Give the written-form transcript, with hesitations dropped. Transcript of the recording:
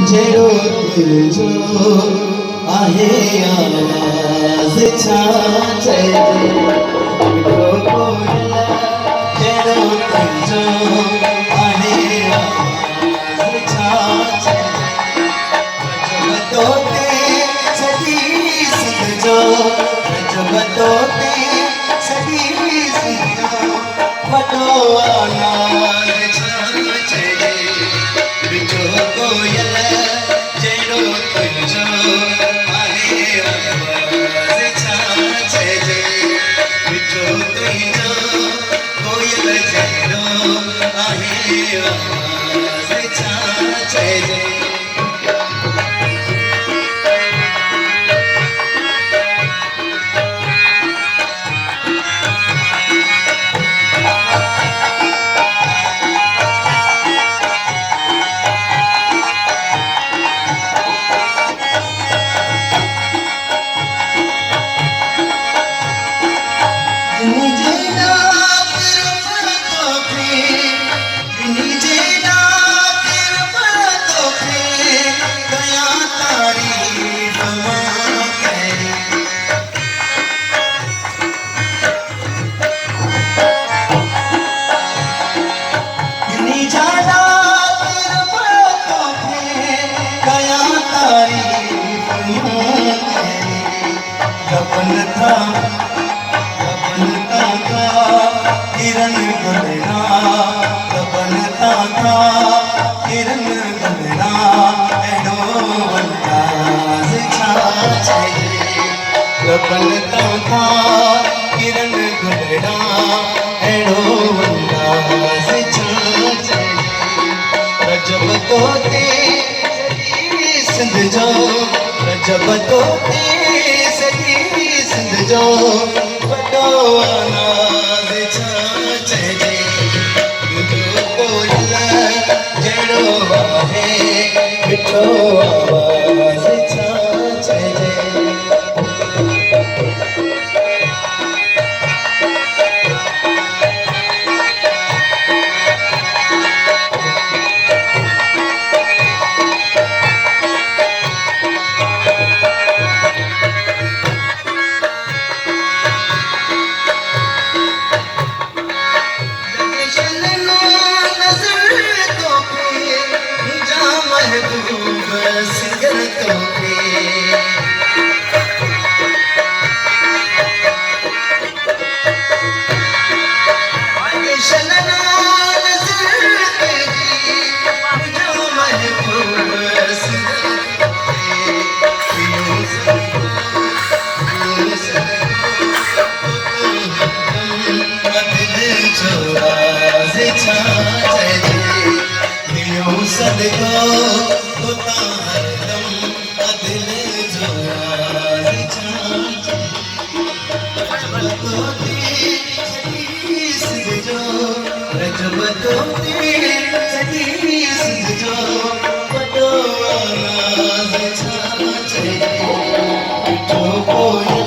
जड़ो तुझो आहे आवाज छाचे मिठो कोयल जड़ो तुझो आहे आवाज छाचे जब तोते सदी समझो जब तोते सदी समझो वडो आवाज छाचे मिठो कोयल जड़ो तुझो आहे आवाज छाचे मिठो तुझो कोयल जड़ो आहे आवाज छाचे गबन था किरण गुलना गबन था किरण गुलना एडो अंदाज छाचे गबन था किरण गुलना एडो अंदाज छाचे रजब तोते सिंध जो रजब तोते सिंध जो वडो आवाज छाचे मिठो कोयल जड़ो आहे मिठो आवाज छाचे सदको होता हरदम अदिल जो राज छाचे रजब तोते सिंध जो रजब तोते सिंध जो वडो आवाज छाचे मिठो कोयल